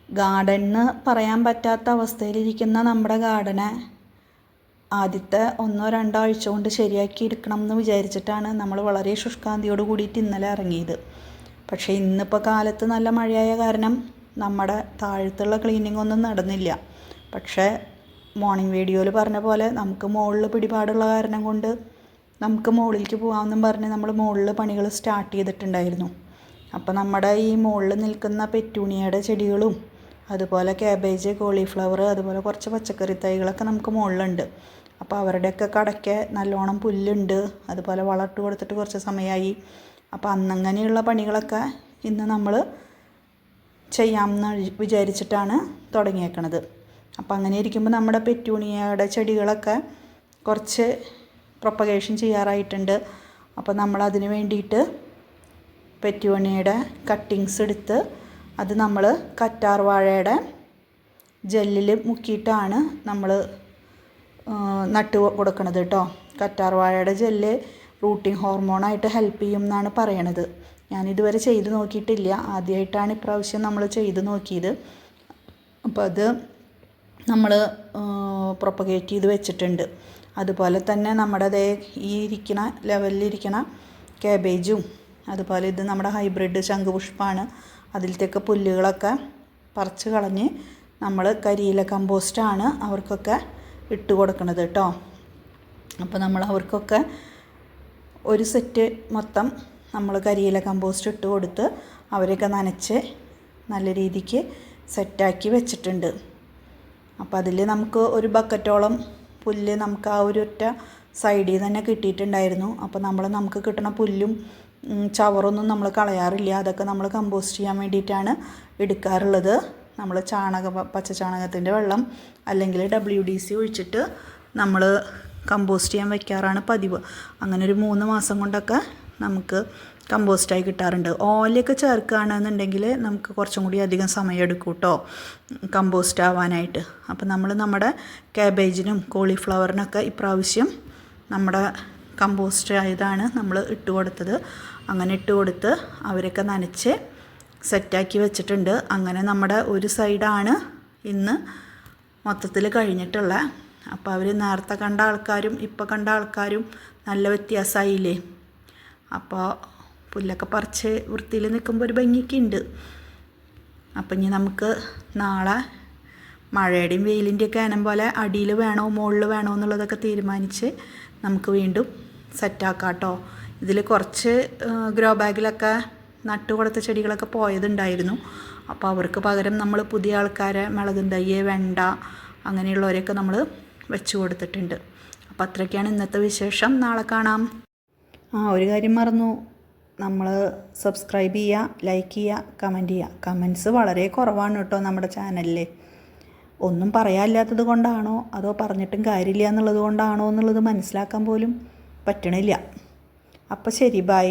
ഗാർഡനെന്ന് പറയാൻ പറ്റാത്ത അവസ്ഥയിലിരിക്കുന്ന നമ്മുടെ ഗാർഡനെ ആദ്യത്തെ 1-2 ആഴ്ച കൊണ്ട് ശരിയാക്കി എടുക്കണം എന്ന് വിചാരിച്ചിട്ടാണ് നമ്മൾ വളരെ ശുഷ്കാന്തിയോട് കൂടിയിട്ട് ഇന്നലെ ഇറങ്ങിയത്. പക്ഷേ ഇന്നിപ്പോൾ കാലത്ത് നല്ല മഴയായ കാരണം നമ്മുടെ താഴത്തുള്ള ക്ലീനിങ് ഒന്നും നടന്നില്ല. പക്ഷേ മോർണിംഗ് വീഡിയോയിൽ പറഞ്ഞ പോലെ നമുക്ക് മുകളിൽ പിടിപാടുള്ള കാരണം കൊണ്ട് നമുക്ക് മുകളിലേക്ക് പോകാമെന്നും പറഞ്ഞ് നമ്മൾ മുകളിൽ പണികൾ സ്റ്റാർട്ട് ചെയ്തിട്ടുണ്ടായിരുന്നു. അപ്പോൾ നമ്മുടെ ഈ മുകളിൽ നിൽക്കുന്ന പെറ്റൂണിയയുടെ ചെടികളും അതുപോലെ കാബേജ്, കോളിഫ്ലവർ, അതുപോലെ കുറച്ച് പച്ചക്കറി തൈകളൊക്കെ നമുക്ക് മുകളിലുണ്ട്. അപ്പോൾ അവരുടെയൊക്കെ കടയ്ക്ക് നല്ലോണം പുല്ലുണ്ട്. അതുപോലെ വളമിട്ട് കൊടുത്തിട്ട് കുറച്ച് സമയമായി. അപ്പോൾ അന്നങ്ങനെയുള്ള പണികളൊക്കെ ഇന്ന് നമ്മൾ ചെയ്യാമെന്ന് വിചാരിച്ചിട്ടാണ് തുടങ്ങിയേക്കണത്. അപ്പോൾ അങ്ങനെ ഇരിക്കുമ്പോൾ നമ്മുടെ പെറ്റൂണിയയുടെ ചെടികളൊക്കെ കുറച്ച് പ്രൊപ്പഗേഷൻ ചെയ്യാറായിട്ടുണ്ട്. അപ്പോൾ നമ്മളതിന് വേണ്ടിയിട്ട് പെറ്റൂണിയയുടെ കട്ടിങ്സ് എടുത്ത് അത് നമ്മൾ കറ്റാർ വാഴയുടെ ജെല്ലിൽ മുക്കിയിട്ടാണ് നമ്മൾ നട്ട് കൊടുക്കണത് കേട്ടോ. കറ്റാർ വാഴയുടെ ജെല്ല് റൂട്ടിങ് ഹോർമോണായിട്ട് ഹെൽപ്പ് ചെയ്യും എന്നാണ് പറയണത്. ഞാനിതുവരെ ചെയ്ത് നോക്കിയിട്ടില്ല. ആദ്യമായിട്ടാണ് ഇപ്രാവശ്യം നമ്മൾ ചെയ്ത് നോക്കിയത്. അപ്പോൾ അത് നമ്മൾ പ്രൊപ്പഗേറ്റ് ചെയ്ത് വെച്ചിട്ടുണ്ട്. അതുപോലെ തന്നെ നമ്മുടെ ഈ ഇരിക്കണ ലെവലിലിരിക്കണ കാബേജും അതുപോലെ ഇത് നമ്മുടെ ഹൈബ്രിഡ് ശംഖുപുഷ്പമാണ്. അതിലത്തേക്ക് പുല്ലുകളൊക്കെ പറിച്ച് കളഞ്ഞ് നമ്മൾ കരിയില കമ്പോസ്റ്റാണ് അവർക്കൊക്കെ ഇട്ട് കൊടുക്കണത് കേട്ടോ. അപ്പോൾ നമ്മൾ അവർക്കൊക്കെ ഒരു സെറ്റ് മൊത്തം നമ്മൾ കരിയില കമ്പോസ്റ്റ് ഇട്ട് കൊടുത്ത് അവരെയൊക്കെ നനച്ച് നല്ല രീതിക്ക് സെറ്റാക്കി വെച്ചിട്ടുണ്ട്. അപ്പോൾ അതിൽ നമുക്ക് ഒരു ബക്കറ്റോളം പുല്ല് നമുക്ക് ആ ഒരൊറ്റ സൈഡിൽ തന്നെ കിട്ടിയിട്ടുണ്ടായിരുന്നു. അപ്പോൾ നമുക്ക് കിട്ടുന്ന പുല്ലും ചവറൊന്നും നമ്മൾ കളയാറില്ല. അതൊക്കെ നമ്മൾ കമ്പോസ്റ്റ് ചെയ്യാൻ വേണ്ടിയിട്ടാണ് എടുക്കാറുള്ളത്. നമ്മൾ പച്ച ചാണകത്തിൻ്റെ വെള്ളം അല്ലെങ്കിൽ WDC ഒഴിച്ചിട്ട് നമ്മൾ കമ്പോസ്റ്റ് ചെയ്യാൻ വയ്ക്കാറാണ് പതിവ്. അങ്ങനെ ഒരു 3 മാസം കൊണ്ടൊക്കെ നമുക്ക് കമ്പോസ്റ്റായി കിട്ടാറുണ്ട്. ഓലയൊക്കെ ചേർക്കുകയാണെന്നുണ്ടെങ്കിൽ നമുക്ക് കുറച്ചും കൂടി അധികം സമയം എടുക്കും കേട്ടോ കമ്പോസ്റ്റ് ആവാനായിട്ട്. അപ്പോൾ നമ്മൾ നമ്മുടെ കാബേജിനും കോളിഫ്ലവറിനൊക്കെ ഇപ്രാവശ്യം നമ്മുടെ കമ്പോസ്റ്റ് ആയതാണ് നമ്മൾ ഇട്ട് കൊടുത്തത്. അങ്ങനെ ഇട്ട് കൊടുത്ത് അവരൊക്കെ നനച്ച് സെറ്റാക്കി വെച്ചിട്ടുണ്ട്. അങ്ങനെ നമ്മുടെ ഒരു സൈഡാണ് ഇന്ന് മൊത്തത്തിൽ കഴിഞ്ഞിട്ടുള്ള. അപ്പോൾ അവർ നേരത്തെ കണ്ട ആൾക്കാരും ഇപ്പോൾ കണ്ട ആൾക്കാരും നല്ല വ്യത്യാസമായില്ലേ. അപ്പോൾ പുല്ലൊക്കെ പറിച്ച് വൃത്തിയിൽ നിൽക്കുമ്പോൾ ഒരു ഭംഗിയൊക്കെ ഉണ്ട്. അപ്പം ഇനി നമുക്ക് നാളെ മഴയുടെയും വെയിലിൻ്റെയൊക്കെ അനം പോലെ അടിയിൽ വേണോ മുകളിൽ വേണോ എന്നുള്ളതൊക്കെ തീരുമാനിച്ച് നമുക്ക് വീണ്ടും സെറ്റാക്കാം കേട്ടോ. ഇതിൽ കുറച്ച് ഗ്രോ ബാഗിലൊക്കെ നട്ട് കൊടുത്ത ചെടികളൊക്കെ പോയതുണ്ടായിരുന്നു. അപ്പോൾ അവർക്ക് പകരം നമ്മൾ പുതിയ ആൾക്കാരെ മുളകും തയ്യ്, വെണ്ട അങ്ങനെയുള്ളവരെയൊക്കെ നമ്മൾ വെച്ച് കൊടുത്തിട്ടുണ്ട്. അപ്പോൾ അത്രയ്ക്കാണ് ഇന്നത്തെ വിശേഷം. നാളെ കാണാം. ഒരു കാര്യം മറന്നു, നമ്മൾ സബ്സ്ക്രൈബ് ചെയ്യുക, ലൈക്ക് ചെയ്യുക, കമൻറ്റ് ചെയ്യുക. കമൻറ്റ്സ് വളരെ കുറവാണ് കേട്ടോ നമ്മുടെ ചാനലിൽ. ഒന്നും പറയാനില്ലാത്തത് കൊണ്ടാണോ അതോ പറഞ്ഞിട്ടും കാര്യമില്ല എന്നുള്ളത് കൊണ്ടാണോ എന്നുള്ളത് മനസ്സിലാക്കാൻ പോലും പറ്റണില്ല. അപ്പോൾ ശരി, ബൈ.